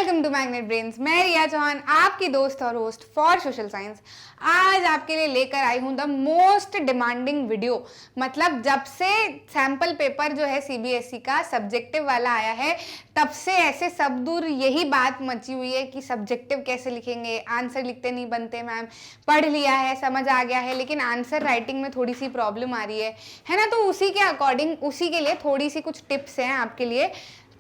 Welcome to magnet brains. मैं रिया चौहान, आपकी दोस्त और होस्ट फॉर सोशल साइंस। आज आपके लिए लेकर आई हूं द मोस्ट डिमांडिंग वीडियो। मतलब जब से सैंपल पेपर जो है सीबीएसई का सब्जेक्टिव वाला आया है, तब से ऐसे सब दूर यही बात मची हुई है कि सब्जेक्टिव कैसे लिखेंगे, आंसर लिखते नहीं बनते मैम। पढ़ लिया है, समझ आ गया है, लेकिन आंसर राइटिंग में थोड़ी सी प्रॉब्लम आ रही है ना। तो उसी के अकॉर्डिंग, उसी के लिए थोड़ी सी कुछ टिप्स हैं आपके लिए,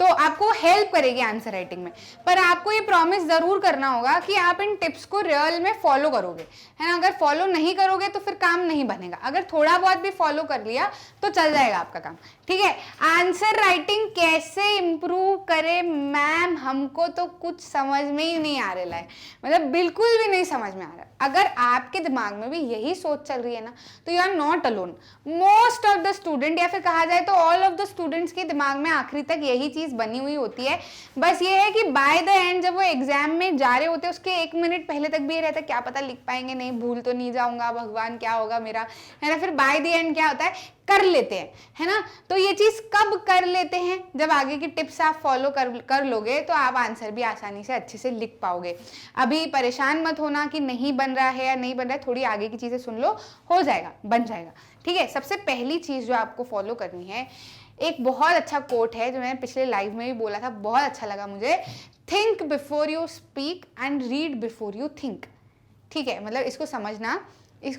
तो आपको हेल्प करेगी आंसर राइटिंग में। पर आपको ये प्रॉमिस जरूर करना होगा कि आप इन टिप्स को रियल में फॉलो करोगे, है ना। अगर फॉलो नहीं करोगे तो फिर काम नहीं बनेगा। अगर थोड़ा बहुत भी फॉलो कर लिया तो चल जाएगा आपका काम, ठीक है। आंसर राइटिंग कैसे इंप्रूव करे मैम, हमको तो कुछ समझ में ही नहीं आ रहा है, मतलब बिल्कुल भी नहीं समझ में आ रहा। अगर आपके दिमाग में भी यही सोच चल रही है ना, तो you are not alone. Most of the student, या फिर कहा जाए तो ऑल ऑफ द स्टूडेंट्स के दिमाग में आखिरी तक यही चीज बनी हुई होती है। बस ये है कि बाय द एंड जब वो एग्जाम में जा रहे होते हैं, उसके 1 मिनट पहले तक भी ये रहता है क्या पता लिख पाएंगे नहीं, भूल तो नहीं जाऊंगा, भगवान क्या होगा मेरा, है ना। फिर बाय द एंड क्या होता है, कर लेते हैं, है ना। तो ये चीज कब कर लेते हैं, जब आगे की टिप्स आप फॉलो कर लोगे तो आप आंसर भी आसानी से अच्छे से लिख पाओगे। अभी परेशान मत होना कि नहीं बन रहा है या नहीं बन रहा है, थोड़ी आगे की चीजें सुन लो, हो जाएगा, बन जाएगा, ठीक है। सबसे पहली चीज जो आपको फॉलो करनी है, एक बहुत अच्छा कोट है जो मैंने पिछले लाइव में भी बोला था, बहुत अच्छा लगा मुझे। Think before you speak and read before you think, ठीक है। मतलब इसको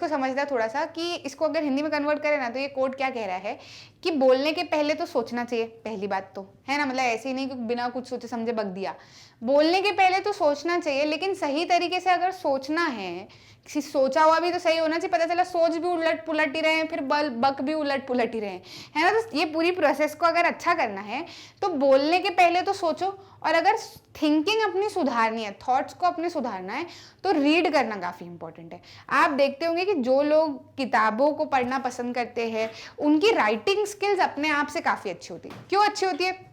समझना थोड़ा सा, कि इसको अगर हिंदी में कन्वर्ट करें ना, तो ये कोड क्या कह रहा है कि बोलने के पहले तो सोचना चाहिए, पहली बात तो, है ना। मतलब ऐसे ही नहीं कि बिना कुछ सोचे समझे बक दिया। बोलने के पहले तो सोचना चाहिए, लेकिन सही तरीके से अगर सोचना है, किसी सोचा हुआ भी तो सही होना चाहिए। पता चला सोच भी उलट पुलट ही रहे हैं, फिर बक भी उलट पुलट ही रहे हैं, है ना। तो ये पूरी प्रोसेस को अगर अच्छा करना है तो बोलने के पहले तो सोचो, और अगर थिंकिंग अपनी सुधारनी है, थॉट्स को अपने सुधारना है, तो रीड करना काफ़ी इंपॉर्टेंट है। आप देखते होंगे कि जो लोग किताबों को पढ़ना पसंद करते हैं, उनकी राइटिंग स्किल्स अपने आप से काफ़ी अच्छी होती है। क्यों अच्छी होती है?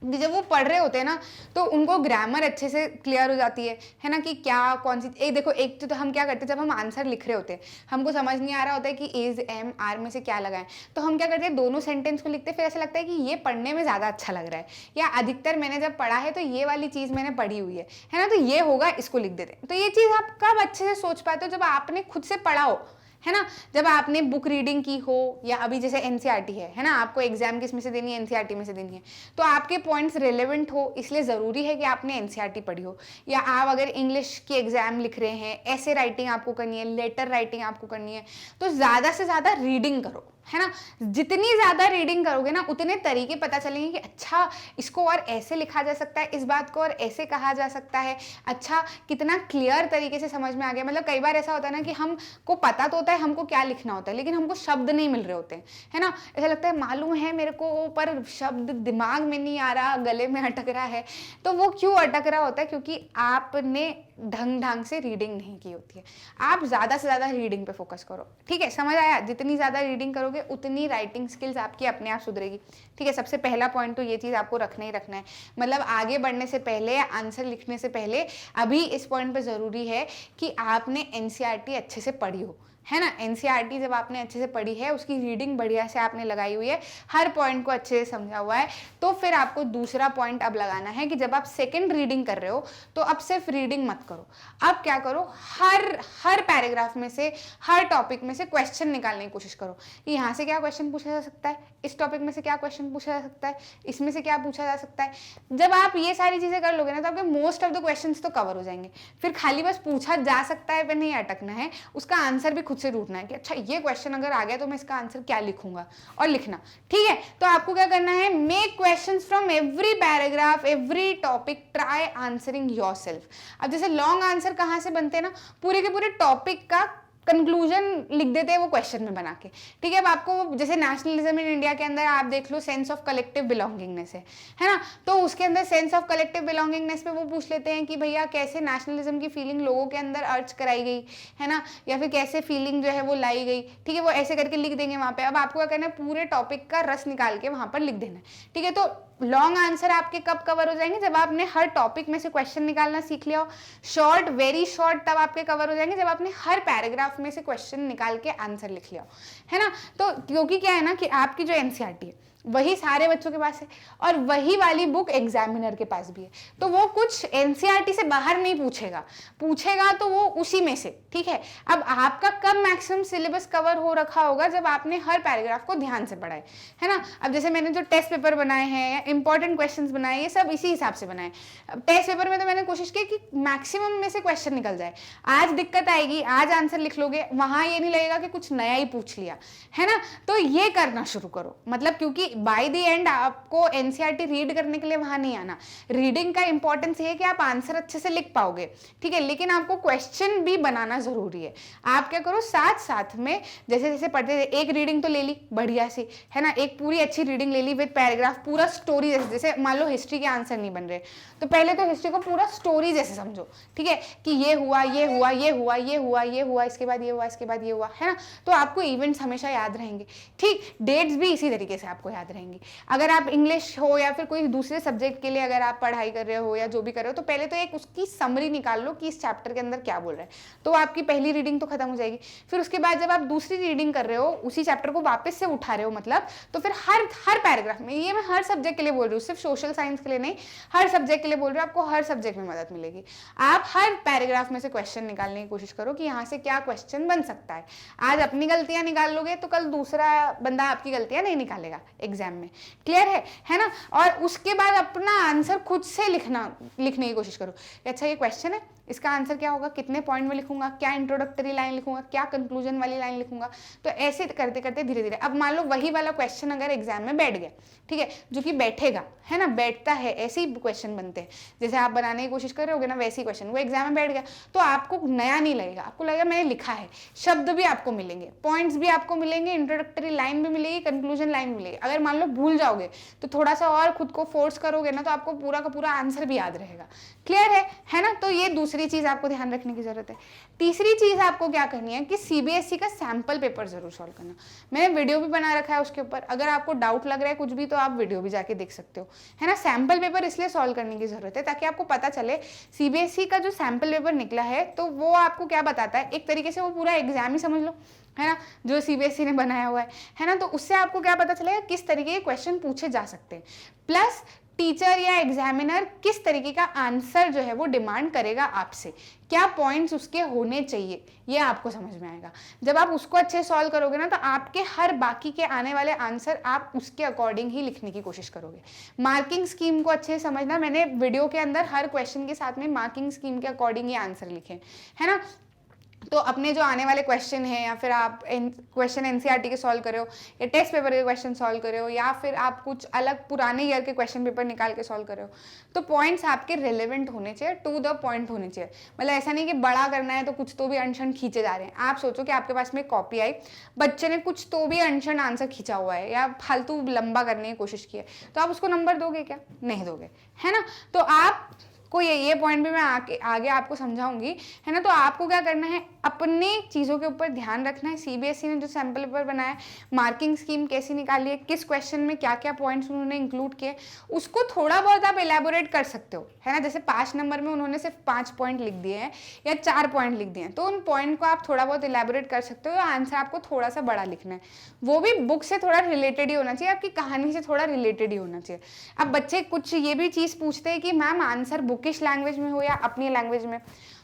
जब वो पढ़ रहे होते हैं ना, तो उनको ग्रामर अच्छे से क्लियर हो जाती है ना, कि क्या कौन सी एक देखो। एक तो हम क्या करते हैं, जब हम आंसर लिख रहे होते हैं, हमको समझ नहीं आ रहा होता है कि इज एम आर में से क्या लगाएं, तो हम क्या करते हैं, दोनों सेंटेंस को लिखते हैं। फिर ऐसा लगता है कि ये पढ़ने में ज़्यादा अच्छा लग रहा है, या अधिकतर मैंने जब पढ़ा है तो ये वाली चीज़ मैंने पढ़ी हुई है ना, तो ये होगा, इसको लिख देते हैं। तो ये चीज़ आप कब अच्छे से सोच पाते हो, जब आपने खुद से पढ़ा हो, है ना। जब आपने बुक रीडिंग की हो, या अभी जैसे एनसीईआरटी है ना, आपको एग्जाम किस में से देनी है, एनसीईआरटी में से देनी है, तो आपके पॉइंट्स रिलेवेंट हो, इसलिए ज़रूरी है कि आपने एनसीईआरटी पढ़ी हो। या आप अगर इंग्लिश की एग्जाम लिख रहे हैं, ऐसे राइटिंग आपको करनी है, लेटर राइटिंग आपको करनी है, तो ज़्यादा से ज़्यादा रीडिंग करो, है ना। जितनी ज़्यादा रीडिंग करोगे ना, उतने तरीके पता चलेंगे कि अच्छा इसको और ऐसे लिखा जा सकता है, इस बात को और ऐसे कहा जा सकता है, अच्छा कितना क्लियर तरीके से समझ में आ गया। मतलब कई बार ऐसा होता है ना कि हमको पता तो होता है हमको क्या लिखना होता है, लेकिन हमको शब्द नहीं मिल रहे होते हैं, है ना। ऐसा लगता है मालूम है मेरे को, पर शब्द दिमाग में नहीं आ रहा, गले में अटक रहा है। तो वो क्यों अटक रहा होता है? क्योंकि आपने ढंग से रीडिंग नहीं की होती है। आप ज़्यादा से ज़्यादा रीडिंग पे फोकस करो, ठीक है। समझ आया? जितनी ज़्यादा रीडिंग करोगे उतनी राइटिंग स्किल्स आपकी अपने आप सुधरेगी, ठीक है। सबसे पहला पॉइंट तो ये चीज़ आपको रखना ही रखना है। मतलब आगे बढ़ने से पहले, आंसर लिखने से पहले, अभी इस पॉइंट पे ज़रूरी है कि आपने एनसीईआरटी अच्छे से पढ़ी हो, है ना। एनसीईआरटी जब आपने अच्छे से पढ़ी है, उसकी रीडिंग बढ़िया से आपने लगाई हुई है, हर पॉइंट को अच्छे से समझा हुआ है, तो फिर आपको दूसरा पॉइंट अब लगाना है कि जब आप सेकंड रीडिंग कर रहे हो, तो अब सिर्फ रीडिंग मत करो। अब क्या करो, हर पैराग्राफ में से, हर टॉपिक में से क्वेश्चन निकालने की कोशिश करो कि यहाँ से क्या क्वेश्चन पूछा जा सकता है, इस टॉपिक में से क्या क्वेश्चन पूछा जा सकता है, इसमें से क्या पूछा जा सकता है। जब आप ये सारी चीज़ें कर लोगे ना, तो आपके मोस्ट ऑफ द क्वेश्चन तो कवर हो जाएंगे। फिर खाली बस पूछा जा सकता है पे नहीं अटकना है, उसका आंसर भी खुद से ढूंढना है कि अच्छा ये क्वेश्चन अगर आ गया तो मैं इसका आंसर क्या लिखूंगा, और लिखना, ठीक है। तो आपको क्या करना है, make questions from every paragraph, every topic, try answering yourself. अब जैसे लॉन्ग आंसर कहाँ से बनते हैं ना, पूरे के पूरे टॉपिक का कंक्लूजन लिख देते हैं वो क्वेश्चन में बना के, ठीक है। अब आपको जैसे नेशनलिज्म इन इंडिया के अंदर आप देख लो, सेंस ऑफ कलेक्टिव बिलोंगिंगनेस है ना, तो उसके अंदर सेंस ऑफ कलेक्टिव बिलोंगिंगनेस पे वो पूछ लेते हैं कि भैया कैसे नेशनलिज्म की फीलिंग लोगों के अंदर अर्ज कराई गई, है ना, या फिर कैसे फीलिंग जो है वो लाई गई, ठीक है। वो ऐसे करके लिख देंगे वहां पे। अब आपको क्या करना है, पूरे टॉपिक का रस निकाल के वहां पर लिख देना है, ठीक है। तो लॉन्ग आंसर आपके कब कवर हो जाएंगे, जब आपने हर टॉपिक में से क्वेश्चन निकालना सीख लिया हो। शॉर्ट, वेरी शॉर्ट तब आपके कवर हो जाएंगे जब आपने हर पैराग्राफ में से क्वेश्चन निकाल के आंसर लिख लिया हो, है ना। तो क्योंकि क्या है ना कि आपकी जो एनसीईआरटी है वही सारे बच्चों के पास है और वही वाली बुक एग्जामिनर के पास भी है। तो वो कुछ एनसीईआरटी से बाहर नहीं पूछेगा, पूछेगा तो वो उसी में से, ठीक है। अब आपका कब मैक्सिमम सिलेबस कवर हो रखा होगा, जब आपने हर पैराग्राफ को ध्यान से पढ़ा है ना। अब जैसे मैंने जो टेस्ट पेपर बनाए हैं या इंपॉर्टेंट क्वेश्चंस बनाए, ये सब इसी हिसाब से बनाए। अब टेस्ट पेपर में तो मैंने कोशिश की कि मैक्सिमम में से क्वेश्चन निकल जाए। आज दिक्कत आएगी, आज आंसर लिख लोगे, वहां ये नहीं लगेगा कि कुछ नया ही पूछ लिया, है ना। तो ये करना शुरू करो, मतलब क्योंकि बाय द एंड आपको एनसीईआरटी रीड करने के लिए वहां नहीं आना। रीडिंग का इंपॉर्टेंस ये है कि आप आंसर अच्छे से लिख पाओगे, ठीक है, लेकिन आपको क्वेश्चन भी बनाना जरूरी है। आप क्या करो, साथ साथ में जैसे जैसे पढ़ते थे, एक रीडिंग तो ले ली बढ़िया सी, है ना, एक पूरी अच्छी रीडिंग ले ली विद पैराग्राफ, पूरा स्टोरी जैसे मान लो हिस्ट्री के आंसर नहीं बन रहे, तो पहले तो हिस्ट्री को पूरा स्टोरी जैसे समझो, ठीक है, कि ये हुआ ये हुआ ये हुआ ये हुआ ये हुआ, इसके बाद ये हुआ, इसके बाद ये हुआ, है ना। तो आपको इवेंट्स हमेशा याद रहेंगे, ठीक, डेट्स भी इसी तरीके से आपको याद रहेंगी। अगर आप इंग्लिश हो या फिर कोई दूसरे सब्जेक्ट के लिए अगर आप पढ़ाई कर रहे हो या जो भी कर रहे हो, तो पहले तो एक उसकी समरी निकाल लो कि इस चैप्टर के अंदर क्या बोल रहा है, तो आपकी पहली रीडिंग तो खत्म हो जाएगी। फिर उसके बाद जब आप दूसरी रीडिंग कर रहे हो, उसी चैप्टर को वापस से उठा रहे हो, मतलब तो फिर हर पैराग्राफ में, ये मैं हर सब्जेक्ट के लिए बोल रही हूँ, सिर्फ सोशल साइंस के लिए नहीं, हर सब्जेक्ट के लिए बोल रही हूँ, आपको हर सब्जेक्ट में मदद मिलेगी। आप हर पैराग्राफ में से क्वेश्चन निकालने की कोशिश करो कि यहाँ से क्या क्वेश्चन बन सकता है। आज अपनी गलतियां निकाल लोगे तो कल दूसरा बंदा आपकी गलतियां नहीं निकालेगा एग्जाम में, क्लियर है ना। और उसके बाद अपना आंसर खुद से लिखने की कोशिश करो। अच्छा ये क्वेश्चन है, इसका आंसर क्या होगा, कितने पॉइंट में लिखूंगा, क्या इंट्रोडक्टरी लाइन लिखूंगा, क्या कंक्लूजन वाली लाइन लिखूंगा। तो ऐसे करते करते धीरे धीरे, अब मान लो वही वाला क्वेश्चन अगर एग्जाम में बैठ गया, ठीक है, जो कि बैठेगा, है ना, बैठता है, ऐसे ही क्वेश्चन बनते हैं, जैसे आप बनाने की कोशिश कर रहे होगे ना वैसे ही क्वेश्चन, वो एग्जाम में बैठ गया, तो आपको नया नहीं लगेगा, आपको लगेगा मैंने लिखा है। शब्द भी आपको मिलेंगे, पॉइंट्स भी आपको मिलेंगे, इंट्रोडक्टरी लाइन भी मिलेगी, कंक्लूजन लाइन मिलेगी। अगर मान लो भूल जाओगे तो थोड़ा सा और खुद को फोर्स करोगे ना, तो आपको पूरा का पूरा आंसर भी याद रहेगा, क्लियर है ना। तो ये दूसरी चीज आपको ध्यान रखने की जरूरत है। तीसरी चीज आपको क्या करनी है कि सीबीएसई का सैंपल पेपर जरूर सॉल्व करना। मैंने वीडियो भी बना रखा है उसके ऊपर, अगर आपको डाउट लग रहा है कुछ भी तो आप वीडियो भी जाके देख सकते हो, है ना। सैंपल पेपर इसलिए सॉल्व करने की जरूरत है ताकि आपको पता चले सीबीएसई का जो सैंपल पेपर निकला है तो वो आपको क्या बताता है। एक तरीके से वो पूरा एग्जाम ही समझ लो, है ना, जो सीबीएसई ने बनाया हुआ है ना। तो उससे आपको क्या पता चलेगा, किस तरीके के क्वेश्चन पूछे जा सकते हैं, प्लस टीचर या एग्जामिनर किस तरीके का आंसर जो है वो डिमांड करेगा आपसे, क्या पॉइंट्स उसके होने चाहिए, ये आपको समझ में आएगा। जब आप उसको अच्छे सॉल्व करोगे ना, तो आपके हर बाकी के आने वाले आंसर आप उसके अकॉर्डिंग ही लिखने की कोशिश करोगे। मार्किंग स्कीम को अच्छे से समझना, मैंने वीडियो के अंदर हर क्वेश्चन के साथ में मार्किंग स्कीम के अकॉर्डिंग ही आंसर लिखे, है ना। तो अपने जो आने वाले क्वेश्चन हैं, या फिर आप क्वेश्चन एनसीईआरटी के सॉल्व कर रहे हो, या टेस्ट पेपर के क्वेश्चन सॉल्व कर रहे हो, या फिर आप कुछ अलग पुराने ईयर के क्वेश्चन पेपर निकाल के सॉल्व कर रहे हो, तो पॉइंट्स आपके रिलेवेंट होने चाहिए, टू द पॉइंट होने चाहिए। मतलब ऐसा नहीं कि बड़ा करना है तो कुछ तो भी अनशन खींचे जा रहे हैं। आप सोचो कि आपके पास में कॉपी आई, बच्चे ने कुछ तो भी अनशन आंसर खींचा हुआ है या फालतू लंबा करने की कोशिश की है, तो आप उसको नंबर दोगे क्या, नहीं दोगे, है ना। तो आप को ये पॉइंट भी मैं आगे आपको समझाऊंगी, है ना। तो आपको क्या करना है, अपने चीज़ों के ऊपर ध्यान रखना है। सीबीएसई ने जो सैंपल पेपर बनाया, मार्किंग स्कीम कैसी निकाली है, किस क्वेश्चन में क्या क्या पॉइंट्स उन्होंने इंक्लूड किए, उसको थोड़ा बहुत आप एलैबोरेट कर सकते हो, है ना। जैसे 5 नंबर में उन्होंने सिर्फ 5 पॉइंट लिख दिए हैं या 4 पॉइंट लिख दिए हैं, तो उन पॉइंट को आप थोड़ा बहुत एलैबोरेट कर सकते हो। आंसर आपको थोड़ा सा बड़ा लिखना है, वो भी बुक से थोड़ा रिलेटेड ही होना चाहिए, आपकी कहानी से थोड़ा रिलेटेड ही होना चाहिए। अब बच्चे कुछ ये भी चीज़ पूछते हैं कि मैम आंसर बुकिश लैंग्वेज में हो या अपनी लैंग्वेज में,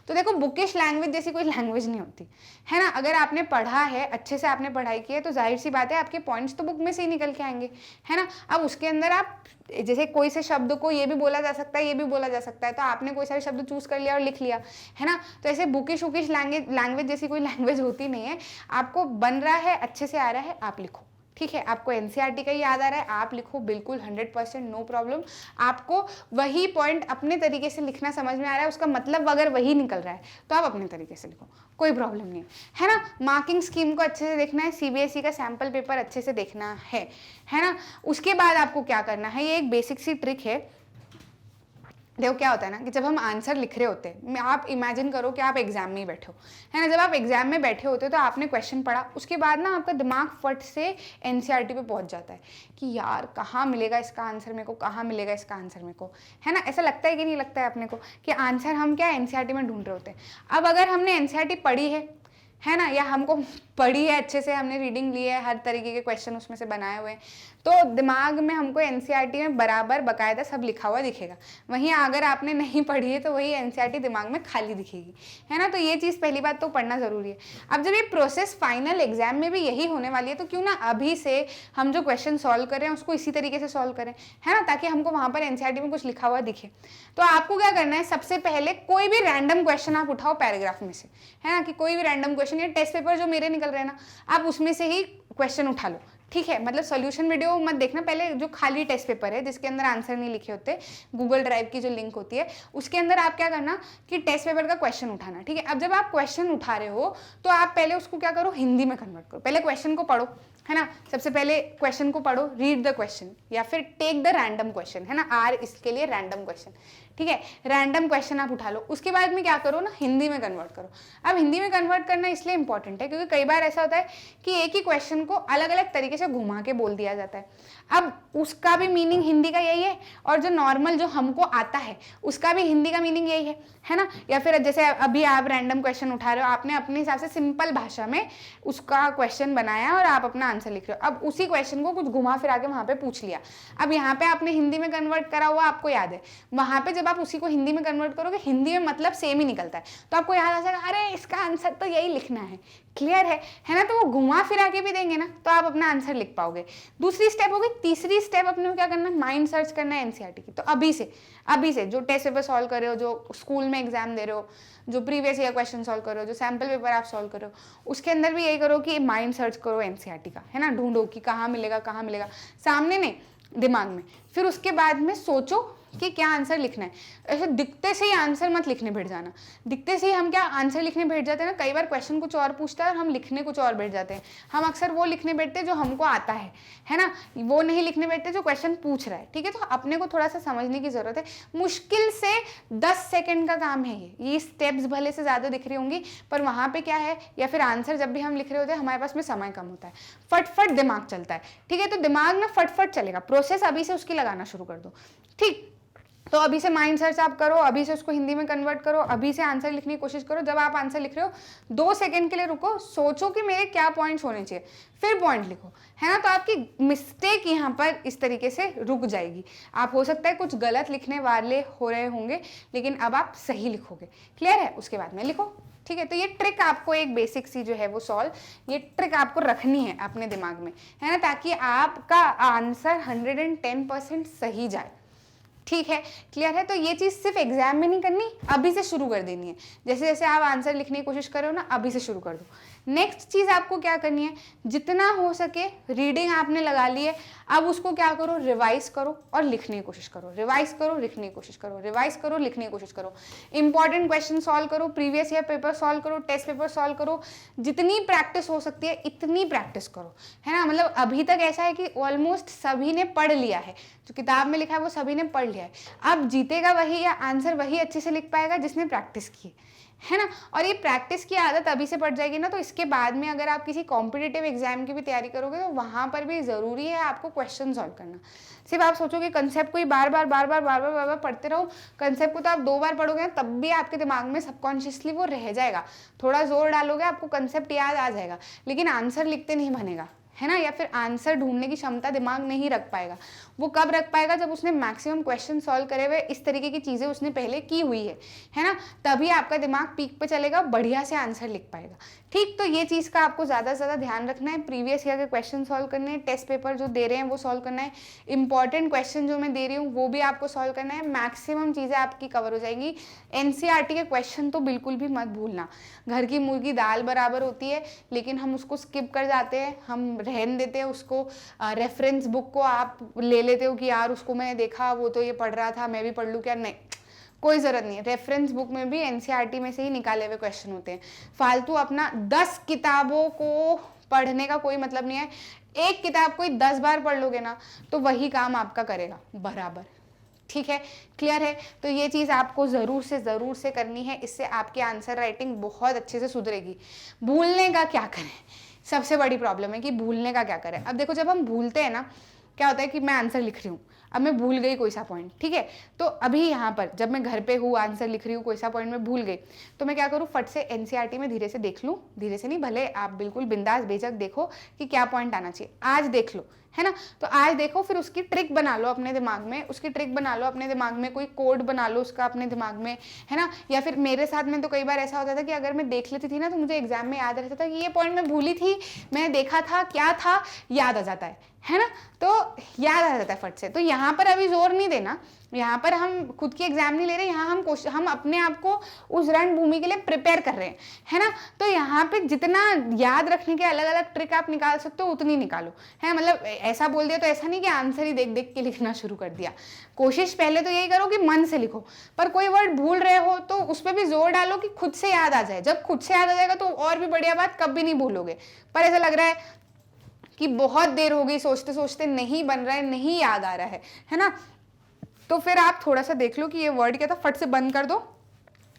तो देखो बुकिश लैंग्वेज जैसी कोई लैंग्वेज नहीं होती, है ना। अगर आपने पढ़ा है, अच्छे से आपने पढ़ाई की है, तो जाहिर सी बात है आपके पॉइंट्स तो बुक में से ही निकल के आएंगे, है ना। अब उसके अंदर आप जैसे कोई से शब्द को ये भी बोला जा सकता है, ये भी बोला जा सकता है, तो आपने कोई सा भी शब्द चूज कर लिया और लिख लिया, है ना। तो ऐसे बुकिश वुकिश लैंग्वेज जैसी कोई लैंग्वेज होती नहीं है। आपको बन रहा है, अच्छे से आ रहा है, आप लिखो, ठीक है। आपको एनसीईआरटी का ही याद आ रहा है, आप लिखो, बिल्कुल 100% नो प्रॉब्लम। आपको वही पॉइंट अपने तरीके से लिखना समझ में आ रहा है, उसका मतलब अगर वही निकल रहा है तो आप अपने तरीके से लिखो, कोई प्रॉब्लम नहीं है ना। मार्किंग स्कीम को अच्छे से देखना है, सीबीएसई का सैंपल पेपर अच्छे से देखना है ना। उसके बाद आपको क्या करना है, ये एक बेसिक सी ट्रिक है। देखो क्या होता है ना कि जब हम आंसर लिख रहे होते हैं, आप इमेजिन करो कि आप एग्जाम में ही बैठे हो, है ना। जब आप एग्जाम में बैठे होते हो तो आपने क्वेश्चन पढ़ा, उसके बाद ना आपका दिमाग फट से एनसीईआरटी पे पहुंच जाता है कि यार कहाँ मिलेगा इसका आंसर मेरे को, कहाँ मिलेगा इसका आंसर मेरे को, है ना। ऐसा लगता है कि नहीं लगता है अपने को कि आंसर हम क्या एनसीईआरटी में ढूंढ रहे होते हैं। अब अगर हमने एनसीईआरटी पढ़ी है ना, या हमको पढ़ी है अच्छे से, हमने रीडिंग ली है, हर तरीके के क्वेश्चन उसमें से बनाए हुए हैं, तो दिमाग में हमको एनसीईआरटी में बराबर बकायदा सब लिखा हुआ दिखेगा। वहीं अगर आपने नहीं पढ़ी है तो वही एनसीईआरटी दिमाग में खाली दिखेगी, है ना। तो ये चीज़ पहली बात तो पढ़ना ज़रूरी है। अब जब ये प्रोसेस फाइनल एग्जाम में भी यही होने वाली है तो क्यों ना अभी से हम जो क्वेश्चन सॉल्व करें उसको इसी तरीके से सॉल्व करें, है ना, ताकि हमको वहाँ पर एनसीईआरटी में कुछ लिखा हुआ दिखे। तो आपको क्या करना है, सबसे पहले कोई भी रैंडम क्वेश्चन आप उठाओ पैराग्राफ में से, है ना, कि कोई भी रैंडम क्वेश्चन, या टेस्ट पेपर जो मेरे निकल रहे हैं ना, आप उसमें से ही क्वेश्चन उठा लो, ठीक है। मतलब सॉल्यूशन वीडियो मत देखना, पहले जो खाली टेस्ट पेपर है जिसके अंदर आंसर नहीं लिखे होते, गूगल ड्राइव की जो लिंक होती है उसके अंदर आप क्या करना कि टेस्ट पेपर का क्वेश्चन उठाना, ठीक है। अब जब आप क्वेश्चन उठा रहे हो तो आप पहले उसको क्या करो, हिंदी में कन्वर्ट करो। पहले क्वेश्चन को पढ़ो, है ना, सबसे पहले क्वेश्चन को पढ़ो, रीड द क्वेश्चन, या फिर टेक द रैंडम क्वेश्चन, है ना, आर इसके लिए रैंडम क्वेश्चन, ठीक है। रैंडम क्वेश्चन आप उठा लो, उसके बाद में क्या करो ना, हिंदी में कन्वर्ट करो। अब हिंदी में कन्वर्ट करना इसलिए इंपॉर्टेंट है क्योंकि कई बार ऐसा होता है कि एक ही क्वेश्चन को अलग अलग तरीके से घुमा के बोल दिया जाता है। अब उसका भी मीनिंग हिंदी का यही है और जो नॉर्मल जो हमको आता है उसका भी हिंदी का मीनिंग यही है ना। या फिर जैसे अभी आप रैंडम क्वेश्चन उठा रहे हो, आपने अपने हिसाब से सिंपल भाषा में उसका क्वेश्चन बनाया और आप अपना आंसर लिख रहे हो। अब उसी क्वेश्चन को कुछ घुमा फिरा के वहाँ पे पूछ लिया, अब यहाँ पे आपने हिंदी में कन्वर्ट करा हुआ, आपको याद है, वहाँ पे जब आप उसी को हिंदी में कन्वर्ट करोगे हिंदी में मतलब सेम ही निकलता है, तो आपको याद आ जाएगा अरे इसका आंसर तो यही लिखना है, क्लियर है ना। तो वो घुमा फिरा के भी देंगे ना तो आप अपना आंसर लिख पाओगे। दूसरी स्टेप होगी, तीसरी स्टेप अपने को क्या करना है, माइंड सर्च करना है एनसीईआरटी की। तो अभी से जो टेस्ट पेपर सॉल्व कर रहे हो, जो स्कूल में एग्जाम दे रहे हो, जो प्रीवियस ईयर क्वेश्चन सॉल्व कर रहे हो, जो सैम्पल पेपर आप सॉल्व कर रहे हो, उसके अंदर भी यही करो कि माइंड सर्च करो एनसीईआरटी का, है ना, ढूंढो कि कहाँ मिलेगा सामने नहीं, दिमाग में। फिर उसके बाद में सोचो कि क्या आंसर लिखना है। ऐसे दिखते से ही आंसर मत लिखने बैठ जाना, दिखते से ही हम क्या आंसर लिखने बैठ जाते हैं ना, कई बार क्वेश्चन कुछ और पूछता है और हम लिखने कुछ और बैठ जाते हैं। हम अक्सर वो लिखने बैठते हैं जो हमको आता है ना, वो नहीं लिखने बैठते जो क्वेश्चन पूछ रहा है, ठीक है। तो अपने को थोड़ा सा समझने की जरूरत है। मुश्किल से 10 सेकेंड का काम है ये स्टेप्स भले से ज़्यादा दिख रही होंगी पर वहाँ पे क्या है, या फिर आंसर जब भी हम लिख रहे होते हैं हमारे पास में समय कम होता है, फटफट दिमाग चलता है, ठीक है। तो दिमाग ना फटफट चलेगा, प्रोसेस अभी से उसकी लगाना शुरू कर दो, ठीक। तो अभी से माइंड सर्च आप करो, अभी से उसको हिंदी में कन्वर्ट करो, अभी से आंसर लिखने की कोशिश करो। जब आप आंसर लिख रहे हो 2 सेकंड के लिए रुको, सोचो कि मेरे क्या पॉइंट्स होने चाहिए, फिर पॉइंट लिखो, है ना। तो आपकी मिस्टेक यहाँ पर इस तरीके से रुक जाएगी। आप हो सकता है कुछ गलत लिखने वाले हो रहे होंगे लेकिन अब आप सही लिखोगे, क्लियर है। उसके बाद में लिखो, ठीक है। तो ये ट्रिक आपको एक बेसिक सी जो है वो ये ट्रिक आपको रखनी है अपने दिमाग में, है ना, ताकि आपका आंसर 110% सही जाए, ठीक है, क्लियर है। तो ये चीज़ सिर्फ एग्जाम में नहीं करनी, अभी से शुरू कर देनी है। जैसे जैसे आप आंसर लिखने की कोशिश कर रहे हो ना, अभी से शुरू कर दो। नेक्स्ट चीज़ आपको क्या करनी है, जितना हो सके रीडिंग आपने लगा ली है, अब उसको क्या करो, रिवाइज करो और लिखने की कोशिश करो, रिवाइज करो, लिखने की कोशिश करो, रिवाइज करो, लिखने की कोशिश करो। इंपॉर्टेंट क्वेश्चन सॉल्व करो, प्रीवियस ईयर पेपर सॉल्व करो, टेस्ट पेपर सॉल्व करो, जितनी प्रैक्टिस हो सकती है इतनी प्रैक्टिस करो, है ना। मतलब अभी तक ऐसा है कि ऑलमोस्ट सभी ने पढ़ लिया है, जो किताब में लिखा है वो सभी ने पढ़ लिया है। अब जीतेगा वही या आंसर वही अच्छे से लिख पाएगा जिसने प्रैक्टिस की, है ना। और ये प्रैक्टिस की आदत अभी से पड़ जाएगी ना, तो इसके बाद में अगर आप किसी कॉम्पिटिटिव एग्जाम की भी तैयारी करोगे तो वहाँ पर भी ज़रूरी है आपको क्वेश्चन सॉल्व करना। सिर्फ आप सोचोगे कंसेप्ट को ही बार बार पढ़ते रहो, कंसेप्ट को तो आप 2 बार पढ़ोगे ना तब भी आपके दिमाग में सबकॉन्शियसली वो रह जाएगा। थोड़ा जोर डालोगे आपको कंसेप्ट याद आ जाएगा, लेकिन आंसर लिखते नहीं बनेगा, है ना, या फिर आंसर ढूंढने की क्षमता दिमाग नहीं रख पाएगा। वो कब रख पाएगा, जब उसने मैक्सिमम क्वेश्चन सॉल्व करे हुए इस तरीके की चीज़ें उसने पहले की हुई है ना, तभी आपका दिमाग पीक पे चलेगा, बढ़िया से आंसर लिख पाएगा, ठीक। तो ये चीज़ का आपको ज़्यादा से ज़्यादा ध्यान रखना है। प्रीवियस ईयर के क्वेश्चन सॉल्व करने हैं, टेस्ट पेपर जो दे रहे हैं वो सॉल्व करना है, इंपॉर्टेंट क्वेश्चन जो मैं दे रही हूँ वो भी आपको सॉल्व करना है, मैक्सिमम चीज़ें आपकी कवर हो जाएंगी। एनसीईआरटी के क्वेश्चन तो बिल्कुल भी मत भूलना, घर की मुर्गी दाल बराबर होती है, लेकिन हम उसको स्किप कर जाते हैं, हम रहन देते हैं उसको। रेफरेंस बुक को आप ले लेते हो कि यार उसको मैंने देखा, वो तो ये पढ़ रहा था, मैं भी पढ़ लूँ क्या, नहीं, कोई ज़रूरत नहीं है। रेफरेंस बुक में भी एनसीईआरटी में से ही निकाले हुए क्वेश्चन होते हैं। फालतू अपना 10 किताबों को पढ़ने का कोई मतलब नहीं है। एक किताब को 10 बार पढ़ लोगे ना तो वही काम आपका करेगा बराबर, ठीक है, क्लियर है। तो ये चीज़ आपको ज़रूर से करनी है, इससे आपकी आंसर राइटिंग बहुत अच्छे से सुधरेगी। भूलने का क्या करें, सबसे बड़ी प्रॉब्लम है कि भूलने का क्या करें। अब देखो, जब हम भूलते हैं ना, क्या होता है कि मैं आंसर लिख रही हूँ, अब मैं भूल गई कोई सा पॉइंट, ठीक है। तो अभी यहाँ पर जब मैं घर पे हूँ, आंसर लिख रही हूँ, कोई सा पॉइंट मैं भूल गई, तो मैं क्या करूँ, फट से एनसीईआरटी में धीरे से देख लूँ, धीरे से नहीं, भले आप बिल्कुल बिंदास बेझक देखो कि क्या पॉइंट आना चाहिए, आज देख लो, है ना। तो आज देखो, फिर उसकी ट्रिक बना लो अपने दिमाग में, उसकी ट्रिक बना लो अपने दिमाग में, कोई कोड बना लो उसका अपने दिमाग में, है ना। या फिर मेरे साथ में तो कई बार ऐसा होता था कि अगर मैं देख लेती थी ना तो मुझे एग्जाम में याद रहता था कि ये पॉइंट मैं भूली थी, मैंने देखा था, क्या था, याद आ जाता है ना। तो याद आ जाता है फट से। तो यहाँ पर अभी जोर नहीं देना, यहाँ पर हम खुद की एग्जाम नहीं ले रहे, यहाँ हम अपने आप को उस रणभूमि के लिए प्रिपेयर कर रहे हैं, है ना। तो यहाँ पे जितना याद रखने के अलग अलग ट्रिक आप निकाल सकते हो उतनी निकालो, है। मतलब ऐसा बोल दिया तो ऐसा नहीं कि आंसर ही देख देख के लिखना शुरू कर दिया। कोशिश पहले तो यही करो कि मन से लिखो, पर कोई वर्ड भूल रहे हो तो उस पर भी जोर डालो कि खुद से याद आ जाए। जब खुद से याद आ जाएगा तो और भी बढ़िया बात, कभी नहीं भूलोगे। पर ऐसा लग रहा है कि बहुत देर हो गई, सोचते सोचते नहीं बन रहा है, नहीं याद आ रहा है ना। तो फिर आप थोड़ा सा देख लो कि ये वर्ड क्या था, फट से बंद कर दो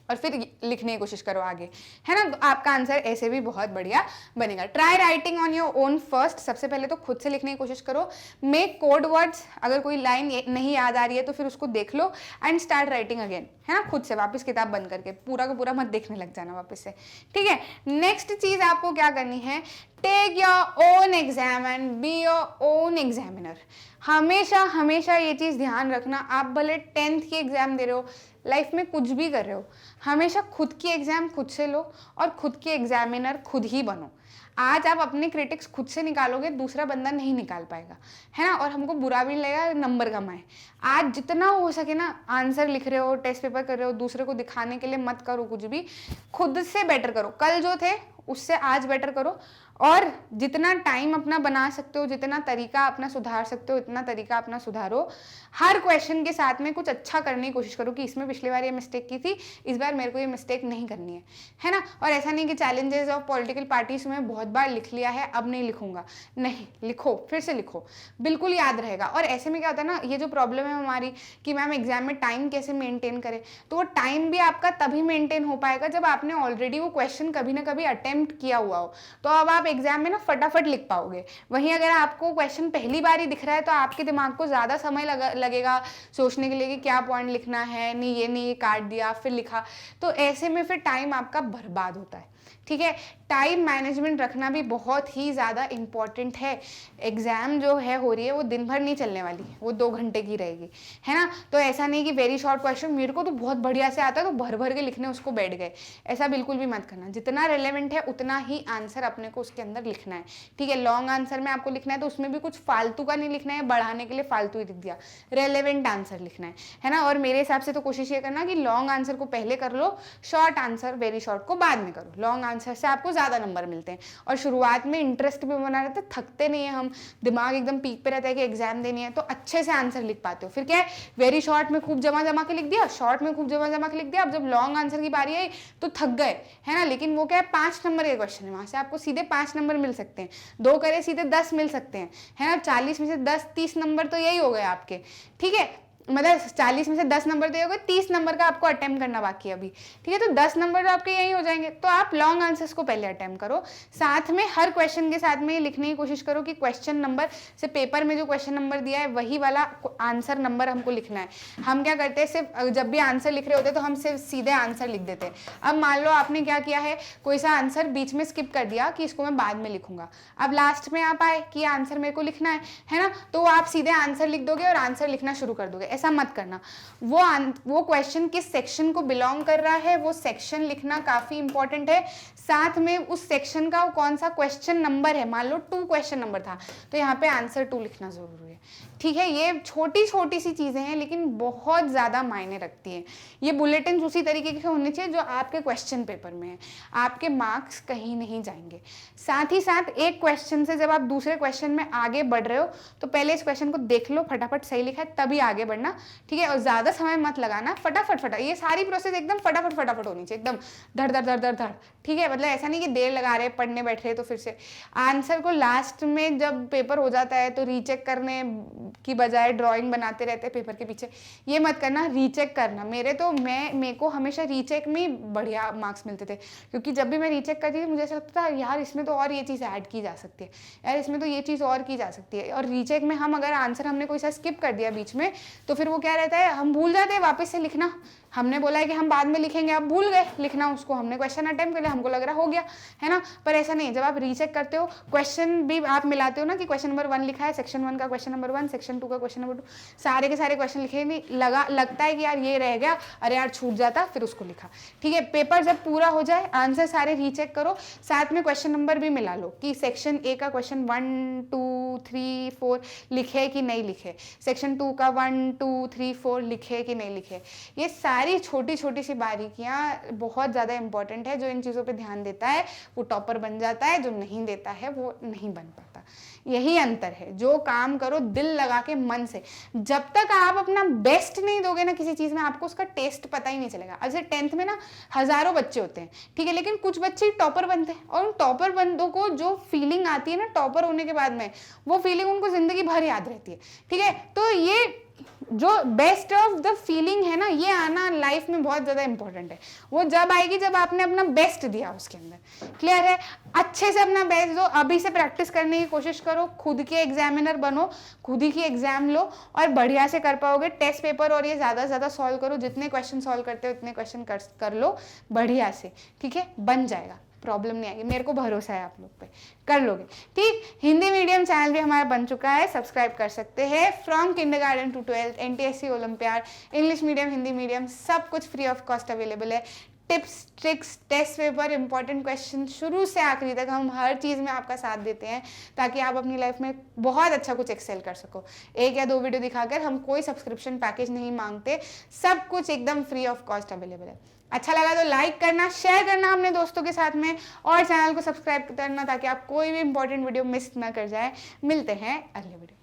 और फिर लिखने की कोशिश करो आगे, है ना। तो आपका आंसर ऐसे भी बहुत बढ़िया बनेगा। Try writing on your own first. सबसे पहले तो खुद से लिखने की कोशिश करो। मेक कोड वर्ड्स, अगर कोई लाइन नहीं याद आ रही है तो फिर उसको देख लो एंड स्टार्ट राइटिंग अगेन, है ना। खुद से वापस किताब बंद करके पूरा का पूरा मत देखने लग जाना वापस से, ठीक है। नेक्स्ट चीज आपको क्या करनी है, take your own exam and be your own examiner. हमेशा हमेशा ये चीज ध्यान रखना, आप भले 10th की एग्जाम दे रहे हो, लाइफ में कुछ भी कर रहे हो, हमेशा खुद की एग्जाम खुद से लो और खुद के एग्जामिनर खुद ही बनो। आज आप अपने क्रिटिक्स खुद से निकालोगे, दूसरा बंदा नहीं निकाल पाएगा, है ना। और हमको बुरा भी लगेगा, नंबर कम आए। आज जितना हो सके ना, आंसर लिख रहे हो, टेस्ट पेपर कर रहे हो, दूसरे को दिखाने के लिए मत करो कुछ भी, खुद से बेटर करो। कल जो थे उससे आज बेटर करो, और जितना टाइम अपना बना सकते हो, जितना तरीका अपना सुधार सकते हो, इतना तरीका अपना सुधारो। हर क्वेश्चन के साथ में कुछ अच्छा करने की कोशिश करो कि इसमें पिछली बार ये मिस्टेक की थी, इस बार मेरे को ये मिस्टेक नहीं करनी है ना। और ऐसा नहीं कि चैलेंजेस ऑफ पॉलिटिकल पार्टीज में बहुत बार लिख लिया है अब नहीं लिखूंगा, नहीं, लिखो, फिर से लिखो, बिल्कुल याद रहेगा। और ऐसे में क्या होता है ना, ये जो प्रॉब्लम है हमारी कि मैम एग्जाम में टाइम कैसे मेंटेन करें, तो वो टाइम भी आपका तभी मेंटेन हो पाएगा जब आपने ऑलरेडी वो क्वेश्चन कभी ना कभी अटेम्प्ट किया हुआ हो। तो अब आप एग्जाम में ना फटाफट लिख पाओगे। वहीं अगर आपको क्वेश्चन पहली बार ही दिख रहा है तो आपके दिमाग को ज़्यादा समय लगेगा सोचने के लिए कि क्या पॉइंट लिखना है, नहीं ये काट दिया फिर लिखा, तो ऐसे में फिर टाइम आपका बर्बाद होता है, ठीक है। टाइम मैनेजमेंट रखना भी बहुत ही ज़्यादा इम्पॉर्टेंट है। एग्ज़ाम जो है हो रही है वो दिन भर नहीं चलने वाली, वो 2 घंटे की रहेगी, है ना। तो ऐसा नहीं कि वेरी शॉर्ट क्वेश्चन मेरे को तो बहुत बढ़िया से आता है तो भर भर के लिखने उसको बैठ गए, ऐसा बिल्कुल भी मत करना। जितना रेलेवेंट है उतना ही आंसर अपने को उसके अंदर लिखना है, ठीक है। लॉन्ग आंसर में आपको लिखना है तो उसमें भी कुछ फालतू का नहीं लिखना है, बढ़ाने के लिए फालतू ही लिख दिया, रेलेवेंट आंसर लिखना है ना। और मेरे हिसाब से तो कोशिश ये करना कि लॉन्ग आंसर को पहले कर लो, शॉर्ट आंसर वेरी शॉर्ट को बाद में करो। लॉन्ग आंसर से आपको ज़्यादा नंबर मिलते हैं और शुरुआत में इंटरेस्ट भी बना रहता है, थकते नहीं है हम, दिमाग एकदम पीक पे रहता है कि एग्जाम देनी है, तो अच्छे से आंसर लिख पाते हो। फिर क्या है, वेरी शॉर्ट में खूब जमा के लिख दिया, शॉर्ट में खूब जमा के लिख दिया, अब जब लॉन्ग आंसर की बारी आई तो थक गए, है ना। लेकिन वो क्या है, 5 नंबर के क्वेश्चन है, वहां से आपको सीधे 5 नंबर मिल सकते हैं, 2 करे सीधे 10 मिल सकते हैं, है ना। 40 में से 10 30 नंबर तो यही हो गए आपके, ठीक है। मतलब 40 में से 10 नंबर दिए होंगे, 30 नंबर का आपको अटेम्प्ट करना बाकी है अभी, ठीक है। तो 10 नंबर तो आपके यही हो जाएंगे। तो आप लॉन्ग आंसर्स को पहले अटेम्प्ट करो, साथ में हर क्वेश्चन के साथ में लिखने की कोशिश करो कि क्वेश्चन नंबर से पेपर में जो क्वेश्चन नंबर दिया है वही वाला आंसर नंबर हमको लिखना है। हम क्या करते हैं, सिर्फ जब भी आंसर लिख रहे होते हैं तो हम सिर्फ सीधे आंसर लिख देते हैं। अब मान लो आपने क्या किया है, कोई सा आंसर बीच में स्किप कर दिया कि इसको मैं बाद में लिखूंगा, अब लास्ट में आप आए कि आंसर मेरे को लिखना है ना, तो आप सीधे आंसर लिख दोगे और आंसर लिखना शुरू कर दोगे। ऐसा मत करना। वो क्वेश्चन किस सेक्शन को बिलोंग कर रहा है वो सेक्शन लिखना काफी इंपॉर्टेंट है, साथ में उस सेक्शन का कौन सा क्वेश्चन नंबर है। मान लो 2 क्वेश्चन नंबर था तो यहाँ पे आंसर 2 लिखना जरूरी है, ठीक है। ये छोटी छोटी सी चीजें हैं लेकिन बहुत ज्यादा मायने रखती हैं। ये बुलेटिन उसी तरीके के होने चाहिए जो आपके क्वेश्चन पेपर में है, आपके मार्क्स कहीं नहीं जाएंगे। साथ ही साथ एक क्वेश्चन से जब आप दूसरे क्वेश्चन में आगे बढ़ रहे हो तो पहले इस क्वेश्चन को देख लो, फटाफट सही लिखा है तभी आगे बढ़ना, ठीक है। और ज्यादा समय मत लगाना, फटाफट ये सारी प्रोसेस एकदम फटाफट होनी चाहिए, एकदम धड़, ठीक है। मतलब ऐसा नहीं कि देर लगा रहे पढ़ने बैठ रहे तो फिर से आंसर को लास्ट में जब पेपर हो जाता है तो रीचेक करने की बजाय ड्राइंग बनाते रहते हैं पेपर के पीछे, ये मत करना, रीचेक करना। मेरे को हमेशा रीचेक में बढ़िया मार्क्स मिलते थे, क्योंकि जब भी मैं रीचेक करती थी मुझे ऐसा लगता था यार इसमें तो और ये चीज़ ऐड की जा सकती है, यार इसमें तो ये चीज़ और की जा सकती है। और रीचेक में हम अगर आंसर हमने कोई सा स्किप कर दिया बीच में तो फिर वो क्या रहता है, हम भूल जाते हैं वापस से लिखना, हमने बोला है कि हम बाद में लिखेंगे, आप भूल गए लिखना उसको, हमने क्वेश्चन अटेम्प्ट कर लिया, हमको लग रहा हो गया, है ना। पर ऐसा नहीं, जब आप रीचेक करते हो क्वेश्चन भी आप मिलाते हो ना कि क्वेश्चन नंबर 1 लिखा है, सेक्शन 1 का क्वेश्चन नंबर 1, सेक्शन 2 का क्वेश्चन नंबर 2, सारे के सारे क्वेश्चन लिखे, नहीं लगता है कि यार ये रह गया, अरे यार छूट जाता, फिर उसको लिखा। ठीक है, पेपर जब पूरा हो जाए आंसर सारे रीचेक करो, साथ में क्वेश्चन नंबर भी मिला लो कि सेक्शन ए का क्वेश्चन 1 2 3 4 लिखे कि नहीं लिखे, सेक्शन 2 का 1 2 3 4 लिखे कि नहीं लिखे। ये सारी छोटी छोटी सी बारीकियां बहुत ज़्यादा इंपॉर्टेंट है। जो इन चीज़ों पे ध्यान देता है वो टॉपर बन जाता है, जो नहीं देता है वो नहीं बन पाता। यही अंतर है। जो काम करो दिल लगा के, मन से। जब तक आप अपना बेस्ट नहीं दोगे ना किसी चीज़ में, आपको उसका टेस्ट पता ही नहीं चलेगा। अब जैसे 10th में ना हज़ारों बच्चे होते हैं, ठीक है, लेकिन कुछ बच्चे टॉपर बनते हैं, और उन टॉपर बंदों को जो फीलिंग आती है ना टॉपर होने के बाद में, वो फीलिंग उनको ज़िंदगी भर याद रहती है। ठीक है, तो ये जो बेस्ट ऑफ द फीलिंग है ना, ये आना लाइफ में बहुत ज़्यादा इंपॉर्टेंट है। वो जब आएगी जब आपने अपना बेस्ट दिया उसके अंदर। क्लियर है? अच्छे से अपना बेस्ट दो, अभी से प्रैक्टिस करने की कोशिश करो, खुद के एग्जामिनर बनो, खुद ही की एग्जाम लो और बढ़िया से कर पाओगे। टेस्ट पेपर और ये ज़्यादा से ज़्यादा सॉल्व करो, जितने क्वेश्चन सॉल्व करते हो उतने क्वेश्चन कर लो बढ़िया से। ठीक है, बन जाएगा, प्रॉब्लम नहीं आएगी, मेरे को भरोसा है आप लोग पे, कर लोगे। ठीक, हिंदी मीडियम चैनल भी हमारा बन चुका है, सब्सक्राइब कर सकते हैं। From kindergarten to 12th, NTSC olympiad, English medium, Hindi medium, सब कुछ फ्री ऑफ कॉस्ट अवेलेबल है। Tips, tricks, test paper, important question, शुरू से आखिरी तक हम हर चीज़ में आपका साथ देते हैं, ताकि आप अपनी लाइफ में बहुत अच्छा कुछ एक्सेल कर सको। 1 या 2 वीडियो दिखाकर हम कोई सब्सक्रिप्शन पैकेज नहीं मांगते, सब कुछ एकदम फ्री ऑफ कॉस्ट अवेलेबल है। अच्छा लगा तो लाइक करना, शेयर करना अपने दोस्तों के साथ में, और चैनल को सब्सक्राइब करना ताकि आप कोई भी इंपॉर्टेंट वीडियो मिस ना कर जाए। मिलते हैं अगले वीडियो।